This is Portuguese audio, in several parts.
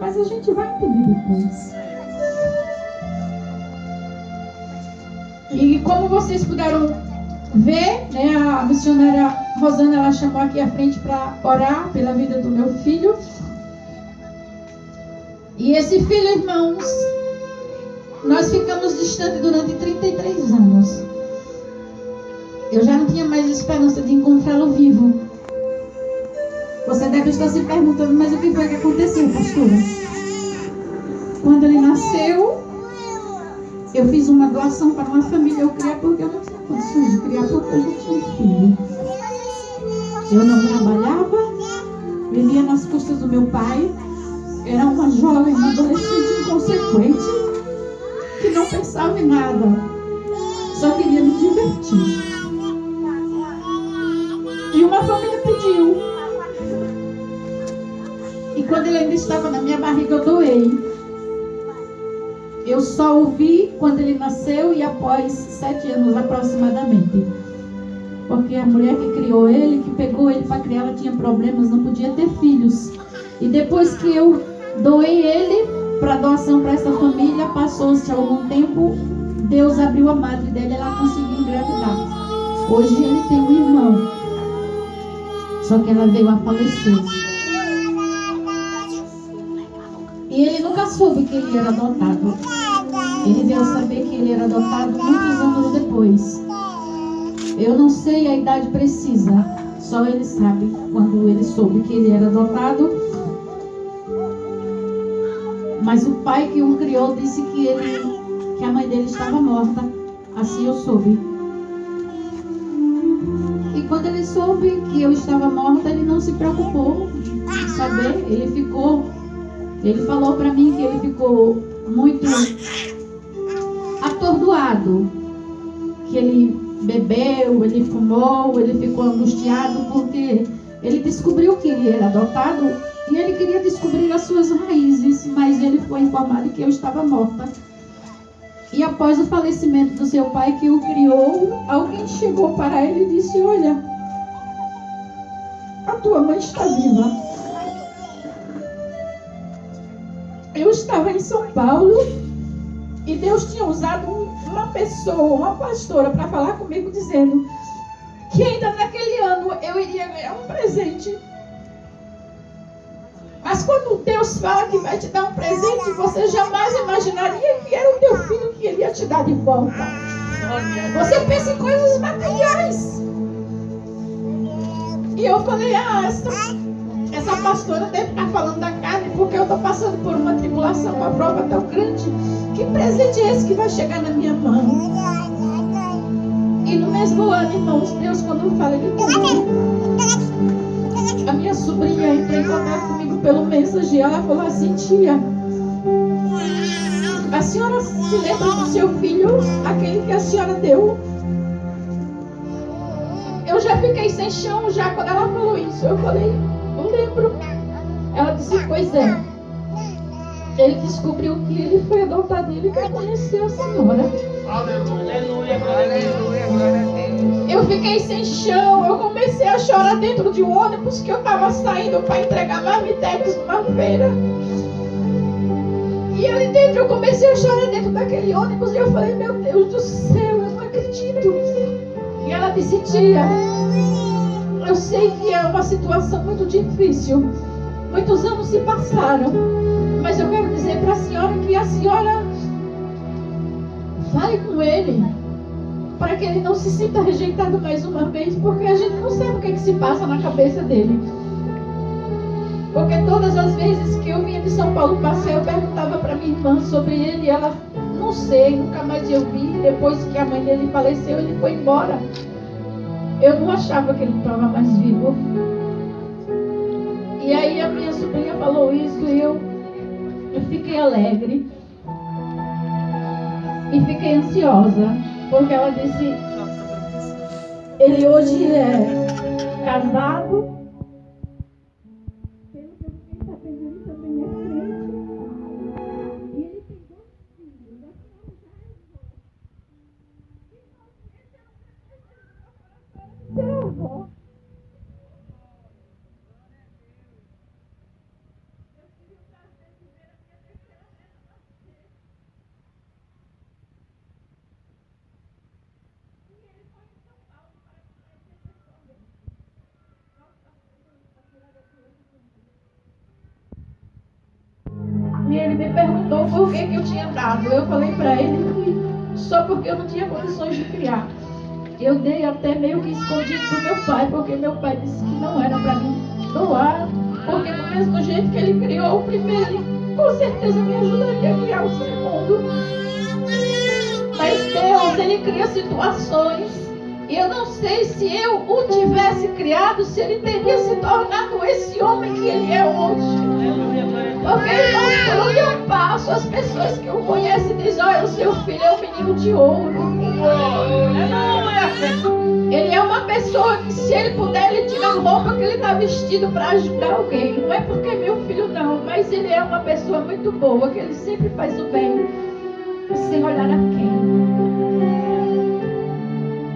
mas a gente vai entender depois. E como vocês puderam ver, né, a missionária Rosana, ela chamou aqui à frente para orar pela vida do meu filho. E esse filho, irmãos, nós ficamos distantes durante 33 anos. Eu já não tinha mais esperança de encontrá-lo vivo. Você deve estar se perguntando, mas o que foi que aconteceu, pastora? Quando ele nasceu, eu fiz uma doação para uma família. Eu criei porque eu não tinha condições de criar, porque eu já tinha um filho. Eu não trabalhava, vivia nas custas do meu pai. Era uma jovem, uma adolescente inconsequente, que não pensava em nada, só queria me divertir. E uma família pediu. E quando ele ainda estava na minha barriga, eu doei. Eu só o vi quando ele nasceu e após 7 anos aproximadamente. Porque a mulher que criou ele, que pegou ele para criar, ela tinha problemas, não podia ter filhos. E depois que eu doei ele para doação para essa família, passou-se algum tempo, Deus abriu a madre dele e ela conseguiu engravidar. Hoje ele tem um irmão, só que ela veio a falecer. E ele nunca soube que ele era adotado. Ele veio saber que ele era adotado muitos anos depois. Eu não sei a idade precisa, só ele sabe quando ele soube que ele era adotado. Mas o pai que o criou disse que a mãe dele estava morta. Assim eu soube. E quando ele soube que eu estava morta, ele não se preocupou em saber. Ele falou para mim que ele ficou muito atordoado, que ele bebeu, ele fumou, ele ficou angustiado porque ele descobriu que ele era adotado e ele queria descobrir as suas raízes, mas ele foi informado que eu estava morta. E após o falecimento do seu pai que o criou, alguém chegou para ele e disse: olha, a tua mãe está viva. Eu estava em São Paulo e Deus tinha usado uma pessoa, uma pastora, para falar comigo, dizendo que ainda naquele ano eu iria ganhar um presente. Mas quando Deus fala que vai te dar um presente, você jamais imaginaria que era o teu filho que ele ia te dar de volta. Você pensa em coisas materiais. E eu falei: essa pastora deve estar falando da carne, porque eu estou passando por uma tribulação, uma prova tão grande. Que presente é esse que vai chegar na minha mão? E no mesmo ano, irmãos, Deus, quando fala, ele tomou. A minha sobrinha entrou em contato comigo pelo Messenger. Ela falou assim: tia, a senhora se lembra do seu filho, aquele que a senhora deu? Eu já fiquei sem chão já quando ela falou isso. Eu falei: não lembro. Ela disse: pois é. Ele descobriu que ele foi adotado e ele quer conhecer a senhora. Aleluia, aleluia. Eu fiquei sem chão. Eu comecei a chorar dentro de um ônibus que eu estava saindo para entregar marmitex numa feira. E ali dentro eu comecei a chorar dentro daquele ônibus. E eu falei: meu Deus do céu, eu não acredito. E ela disse: tia, eu sei que é uma situação muito difícil. Muitos anos se passaram. Mas eu quero dizer para a senhora que a senhora fale com ele, para que ele não se sinta rejeitado mais uma vez, porque a gente não sabe o que se passa na cabeça dele. Porque todas as vezes que eu vinha de São Paulo passear, eu perguntava para minha irmã sobre ele, e ela: não sei, nunca mais eu vi. Depois que a mãe dele faleceu, ele foi embora. Eu não achava que ele estava mais vivo. E aí a minha sobrinha falou isso e eu fiquei alegre e fiquei ansiosa, porque ela disse: ele hoje é casado, pelo que eu fiquei sabendo, ele também é crente, e ele tem 2 filhos. Ser avó. ele me perguntou por que eu tinha dado. Eu falei para ele que só porque eu não tinha condições de criar. Eu dei até meio que escondido do meu pai, porque meu pai disse que não era para mim doar, porque do mesmo jeito que ele criou o primeiro, ele com certeza me ajudaria a criar o segundo. Mas Deus, ele cria situações, e eu não sei se eu o tivesse criado, se ele teria se tornado esse homem que ele é hoje. Porque, irmãos, por onde eu passo, as pessoas que o conhecem dizem: olha, o seu filho é um menino de ouro. Ele é uma pessoa que, se ele puder, ele tira a roupa que ele está vestido para ajudar alguém. Não é porque é meu filho, não, mas ele é uma pessoa muito boa, que ele sempre faz o bem, sem olhar a quem.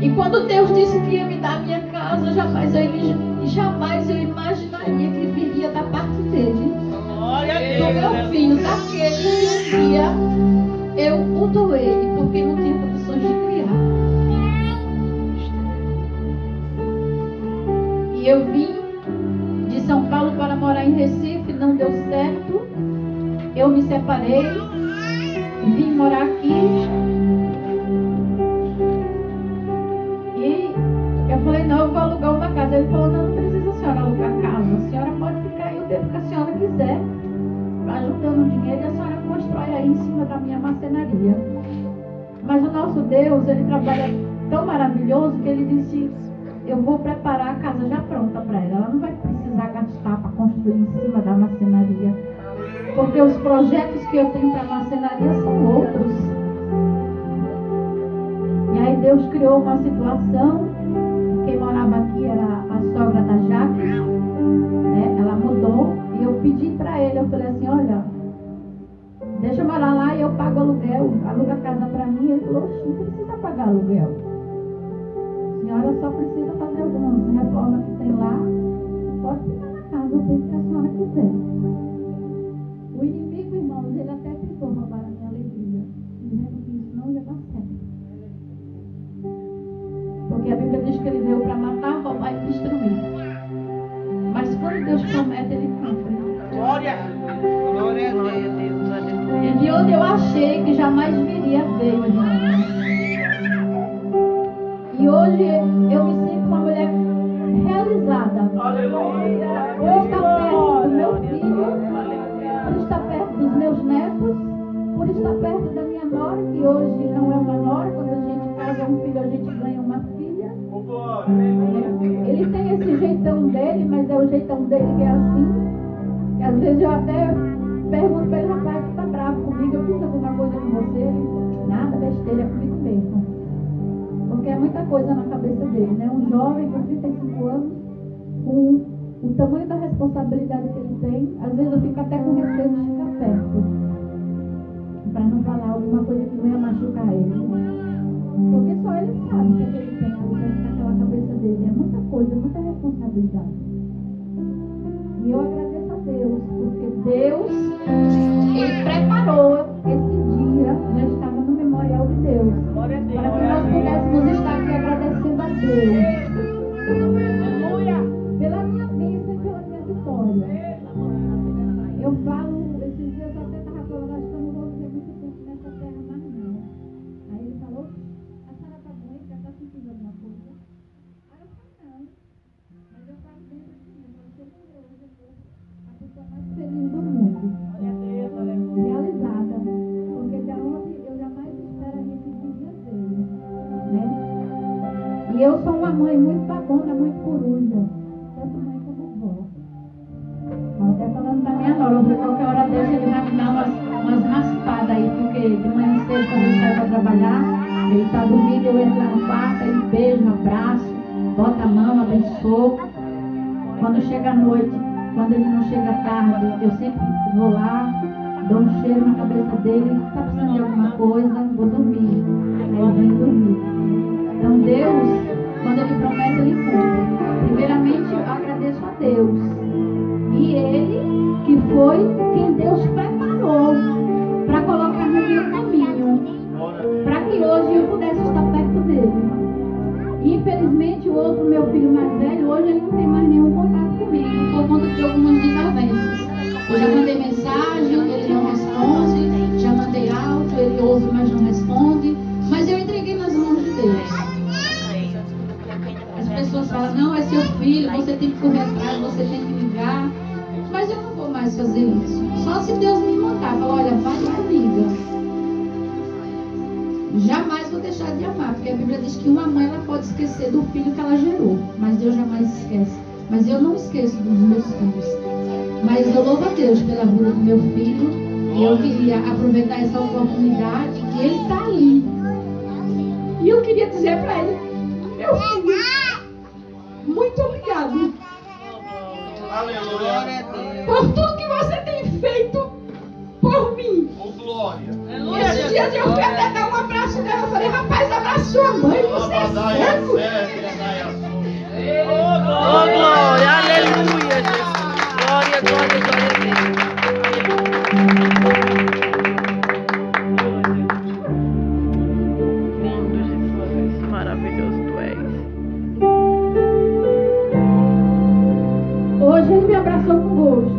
E quando Deus disse que ia me dar a minha casa, jamais eu imaginaria que viria da parte dele, do meu filho, daquele que um dia eu o doei, porque não tinha condições de criar. E eu vim de São Paulo para morar em Recife, não deu certo. Eu me separei, vim morar aqui. E eu falei: não, eu vou alugar uma casa. Ele falou: não precisa a senhora alugar casa, a senhora pode ficar aí o tempo que a senhora quiser, juntando dinheiro, e a senhora constrói aí em cima da minha marcenaria. Mas o nosso Deus, ele trabalha tão maravilhoso que ele disse: eu vou preparar a casa já pronta para ela. Ela não vai precisar gastar para construir em cima da marcenaria, porque os projetos que eu tenho para a marcenaria são outros. E aí Deus criou uma situação. Quem morava aqui era a sogra da Jaque, né? Ela mudou, e eu pedi para ele, eu falei assim: olha, deixa eu morar lá e eu pago aluguel, aluga a casa para mim. Ele falou: não precisa pagar aluguel, a senhora só precisa fazer algumas reformas que tem lá, pode ficar na casa o tempo que a senhora quiser. O inimigo, irmãos, ele até tentou roubar a minha alegria, dizendo que isso não ia dar certo, porque a Bíblia diz que ele veio para matar, roubar e destruir. Mas quando Deus promete, ele cumpre. Glória a Deus. E de onde eu achei que jamais viria ver, irmãos. E hoje eu me sinto uma mulher realizada. Por estar perto do meu filho, por estar perto dos meus netos, por estar perto da minha nora, que hoje não é uma nora. Quando a gente casa um filho, a gente ganha uma filha. Ele tem esse jeitão dele, mas é o jeitão dele que é assim. E às vezes eu até pergunto para ele: rapaz, tu tá bravo comigo? Eu fiz alguma coisa com você? Ele: nada, besteira, é comigo mesmo. Porque é muita coisa na cabeça dele, né? Um jovem com 35 anos, com o tamanho da responsabilidade que ele tem, às vezes eu fico até com receio de ficar perto, para não falar alguma coisa que venha machucar ele. Porque só ele sabe o que ele tem naquela cabeça dele. É muita coisa, muita responsabilidade. E eu agradeço a Deus, porque Deus, ele preparou esse dia, já estava no memorial de Deus, para que nós pudéssemos estar aqui agradecendo a Deus pela minha bênção e pela minha vitória. Eu falo, esses dias eu até estava falando: acho que eu não vou viver muito tempo nessa terra mais não. Aí ele falou: a senhora está doente, já está sentindo alguma coisa? Aí eu falei: não, mas eu falo dentro de mim, porque hoje eu sou a pessoa mais feliz do mundo, realizada, porque de onde eu jamais esperaria que viria dele, né? E eu sou uma mãe muito babona, muito coruja, tanto mãe como vó. Até falando da minha nora, porque qualquer hora dessa ele vai me dar umas raspadas aí, porque de manhã cedo, quando ele sai para trabalhar, ele está dormindo, eu entro lá no quarto, ele beijo, abraço, bota a mão, abençoo. Quando chega a noite, quando ele não chega tarde, eu sempre vou lá, dou um cheiro na cabeça dele: está precisando de alguma coisa? Vou dormir. Aí eu venho dormir. Então Deus, quando ele promete, ele cumpre. Primeiramente, eu agradeço a Deus. E ele, que foi quem Deus preparou para colocar no meu caminho, para que hoje eu pudesse estar perto dele. E infelizmente o outro, meu filho mais velho, hoje ele não tem mais nenhum contato comigo, por conta de algumas desavenças. Eu já mandei mensagem, ele não responde. seu filho, você tem que correr atrás, você tem que ligar. Mas eu não vou mais fazer isso. Só se Deus me mandar, falar, olha, vai lá e liga. Jamais vou deixar de amar, porque a Bíblia diz que uma mãe ela pode esquecer do filho que ela gerou, mas Deus jamais esquece. Mas eu não esqueço dos meus filhos. Mas eu louvo a Deus pela vida do meu filho. E eu queria aproveitar essa oportunidade que ele está ali. E eu queria dizer para ele, meu filho, muito obrigado. Aleluia. Por tudo que você tem feito por mim. Oh, glória. Esses dias eu fui até dar um abraço nela. Eu falei, rapaz, abraça sua mãe, você é cego. Oh, glória, aleluia, Jesus. Glória, glória, glória a Deus. Lindo, Jesus, maravilhoso tu és. Hoje ele me abraçou com gosto.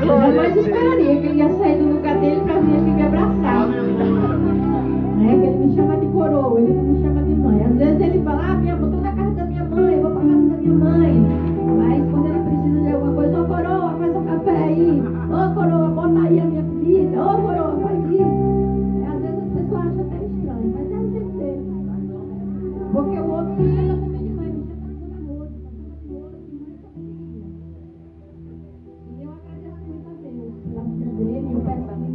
Eu jamais esperaria que ele ia sair do lugar dele para vir aqui me abraçar. Que ele me chama de coroa, ele não me chama de mãe. Às vezes ele fala, minha mãe, estou na casa da minha mãe, vou para casa da minha mãe. Mas quando ele precisa de alguma coisa, ô coroa, faz um café aí. Ô coroa, bota aí a minha comida. Ô coroa, faz isso. Às vezes as pessoas acham até estranho, mas é o jeito dele. Porque o outro me chama também de mãe, me chama de amor, me chama de outro, de mãe família. E eu agradeço muito a Deus pela vida dele. Eu peço a minha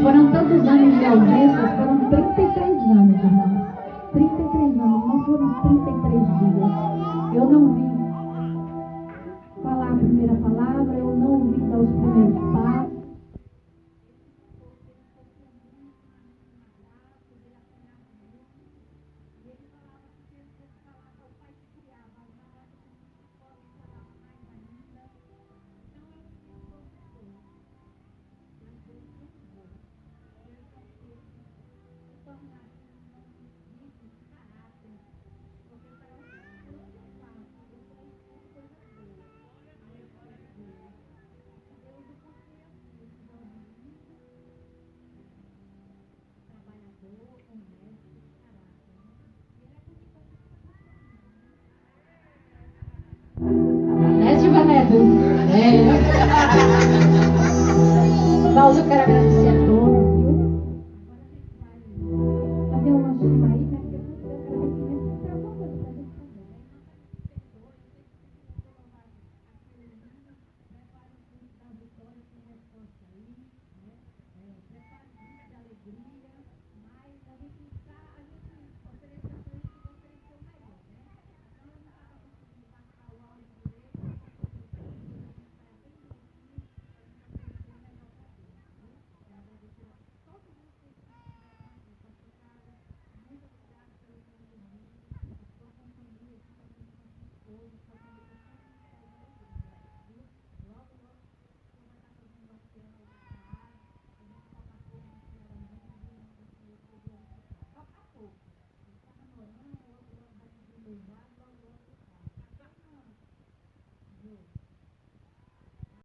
Foram tantos anos de ausência, foram 33 anos, irmãos. 33 anos, não foram 33 dias. Eu não vi falar a primeira palavra, eu não vi dar os primeiros passos.